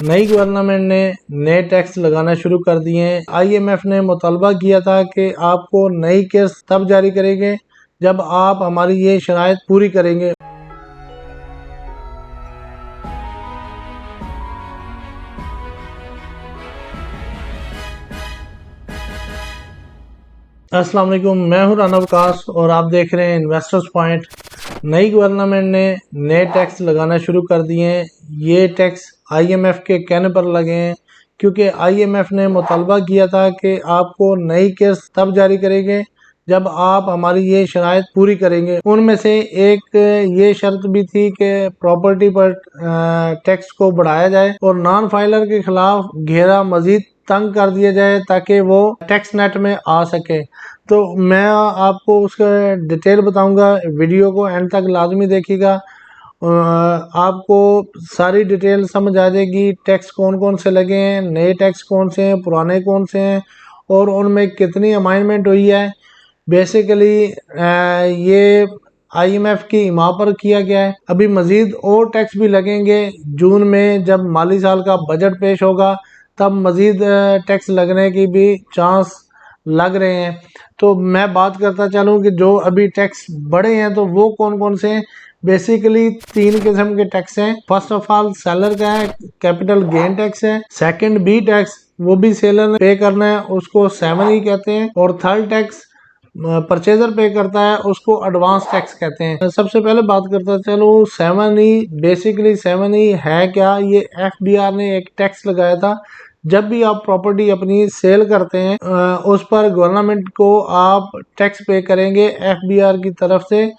नई गवर्नमेंट ने नए टैक्स लगाना शुरू कर दिए हैं। आईएमएफ ने मुतालबा किया था कि आपको नई किस्त तब जारी करेंगे जब आप हमारी ये शराइत पूरी करेंगे। अस्सलाम वालेकुम, मैं हूं राना वकास और आप देख रहे हैं इन्वेस्टर्स पॉइंट। नई गवर्नमेंट ने नए टैक्स लगाना शुरू कर दिए हैं। ये टैक्स आईएमएफ के कहने पर लगे हैं क्योंकि आईएमएफ ने मुतालबा किया था कि आपको नई किस्त तब जारी करेंगे जब आप हमारी ये शराइत पूरी करेंगे। उनमें से एक ये शर्त भी थी कि प्रॉपर्टी पर टैक्स को बढ़ाया जाए और नॉन फाइलर के खिलाफ घेरा मजीद तंग कर दिया जाए ताकि वो टैक्स नेट में आ सके। तो मैं आपको उसका डिटेल बताऊंगा, वीडियो को एंड तक लाजमी देखिएगा। आपको सारी डिटेल समझ आ जाएगी। टैक्स कौन कौन से लगे हैं, नए टैक्स कौन से हैं, पुराने कौन से हैं और उनमें कितनी अमाइंडमेंट हुई है। बेसिकली ये आईएमएफ की हिमा पर किया गया है। अभी मजीद और टैक्स भी लगेंगे। जून में जब माली साल का बजट पेश होगा तब मजीद टैक्स लगने की भी चांस लग रहे हैं। तो मैं बात करता चलूँ कि जो अभी टैक्स बढ़े हैं तो वो कौन कौन से हैं। बेसिकली 3 किस्म के टैक्स हैं। फर्स्ट ऑफ ऑल सेलर का है, कैपिटल गेन टैक्स है। सेकंड बी टैक्स, वो भी सेलर ने पे करना है, उसको 7E कहते हैं। और थर्ड टैक्स परचेजर पे करता है, उसको एडवांस टैक्स कहते हैं। सबसे पहले बात करता चलो 7E। बेसिकली 7E है क्या? ये एफबीआर ने एक टैक्स लगाया था। जब भी आप प्रॉपर्टी अपनी सेल करते हैं उस पर गवर्नमेंट को आप टैक्स पे करेंगे एफबीआर की तरफ से,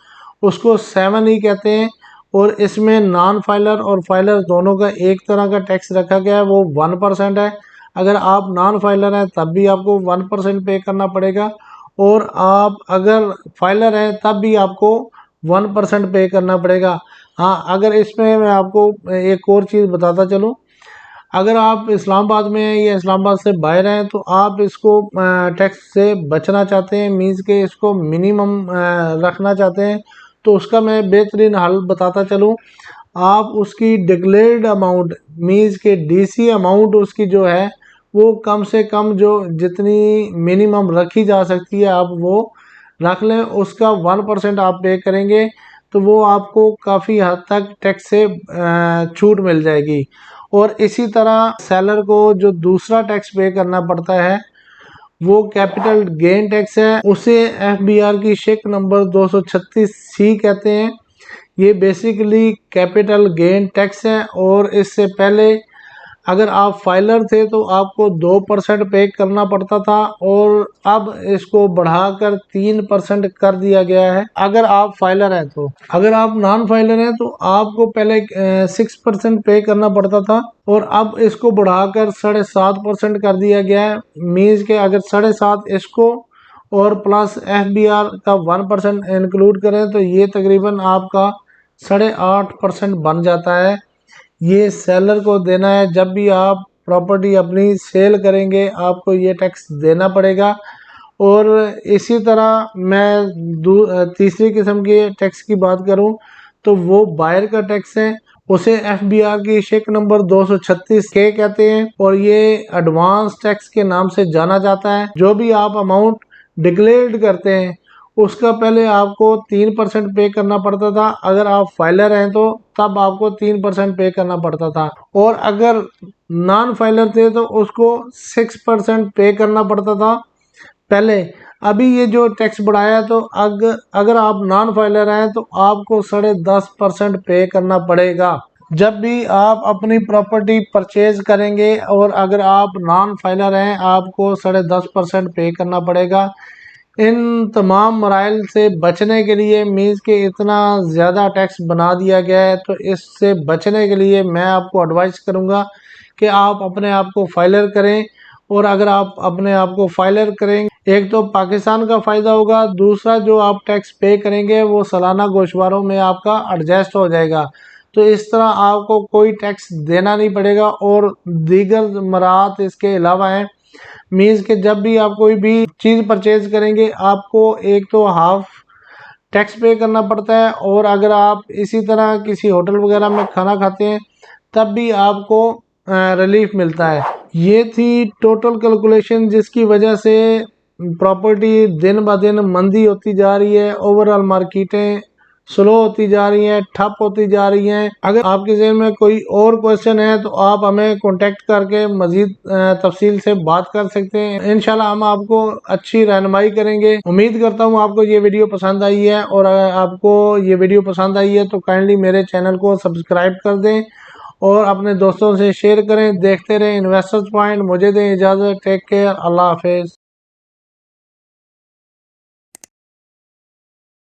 उसको 7E कहते हैं। और इसमें नॉन फाइलर और फाइलर दोनों का एक तरह का टैक्स रखा गया है, वो 1% है। अगर आप नॉन फाइलर हैं तब भी आपको 1% पे करना पड़ेगा और आप अगर फाइलर हैं तब भी आपको 1% पे करना पड़ेगा। हाँ, अगर इसमें मैं आपको एक और चीज़ बताता चलूँ, अगर आप इस्लामाबाद में हैं या इस्लामाबाद से बाहर हैं तो आप इसको टैक्स से बचना चाहते हैं, मीन्स के इसको मिनिमम रखना चाहते हैं, तो उसका मैं बेहतरीन हल बताता चलूँ। आप उसकी डिक्लेयर्ड अमाउंट मीन्स के डीसी अमाउंट उसकी जो है वो कम से कम जो जितनी मिनिमम रखी जा सकती है आप वो रख लें। उसका 1% आप पे करेंगे तो वो आपको काफ़ी हद तक टैक्स से छूट मिल जाएगी। और इसी तरह सेलर को जो दूसरा टैक्स पे करना पड़ता है वो कैपिटल गेन टैक्स है। उसे एफबीआर की शेक नंबर 236C कहते हैं। ये बेसिकली कैपिटल गेन टैक्स है और इससे पहले अगर आप फाइलर थे तो आपको 2% पे करना पड़ता था और अब इसको बढ़ाकर 3% कर दिया गया है अगर आप फाइलर हैं तो। अगर आप नॉन फाइलर हैं तो आपको पहले 6% पे करना पड़ता था और अब इसको बढ़ाकर 7.5% कर दिया गया है। मीन्स के अगर 7.5 इसको और प्लस एफबीआर का 1% इंक्लूड करें तो ये तकरीबन आपका 8.5% बन जाता है। ये सेलर को देना है। जब भी आप प्रॉपर्टी अपनी सेल करेंगे आपको ये टैक्स देना पड़ेगा। और इसी तरह मैं तीसरी किस्म के टैक्स की बात करूं तो वो बायर का टैक्स है। उसे एफबीआर की शेक नंबर 236K कहते हैं और ये एडवांस टैक्स के नाम से जाना जाता है। जो भी आप अमाउंट डिक्लेयर्ड करते हैं उसका पहले आपको 3% पे करना पड़ता था। अगर आप फाइलर हैं तो तब आपको 3% पे करना पड़ता था और अगर नॉन फाइलर थे तो उसको 6% पे करना पड़ता था पहले। अभी ये जो टैक्स बढ़ाया तो अगर आप नॉन फाइलर हैं तो आपको 10.5% पे करना पड़ेगा जब भी आप अपनी प्रॉपर्टी परचेज करेंगे। और अगर आप नॉन फाइलर हैं आपको 10.5% पे करना पड़ेगा। इन तमाम मराइल से बचने के लिए मीन्स के इतना ज़्यादा टैक्स बना दिया गया है तो इससे बचने के लिए मैं आपको एडवाइस करूंगा कि आप अपने आप को फाइलर करें। और अगर आप अपने आप को फाइलर करेंगे एक तो पाकिस्तान का फ़ायदा होगा, दूसरा जो आप टैक्स पे करेंगे वो सालाना गोशवारों में आपका एडजस्ट हो जाएगा। तो इस तरह आपको कोई टैक्स देना नहीं पड़ेगा। और दीगर मराहत इसके अलावा हैं, मीन्स के जब भी आप कोई भी चीज़ परचेज करेंगे आपको एक तो हाफ टैक्स पे करना पड़ता है और अगर आप इसी तरह किसी होटल वगैरह में खाना खाते हैं तब भी आपको रिलीफ मिलता है। ये थी टोटल कैलकुलेशन जिसकी वजह से प्रॉपर्टी दिन ब दिन मंदी होती जा रही है, ओवरऑल मार्केटें स्लो होती जा रही हैं, ठप होती जा रही हैं। अगर आपके ज़हन में कोई और क्वेश्चन है तो आप हमें कांटेक्ट करके मज़ीद तफसील से बात कर सकते हैं। इंशाल्लाह हम आपको अच्छी रहनुमाई करेंगे। उम्मीद करता हूँ आपको ये वीडियो पसंद आई है, और अगर आपको ये वीडियो पसंद आई है तो काइंडली मेरे चैनल को सब्सक्राइब कर दें और अपने दोस्तों से शेयर करें। देखते रहें इन्वेस्टर्स पॉइंट। मुझे दें इजाज़त। Take care. अल्लाह हाफिज़।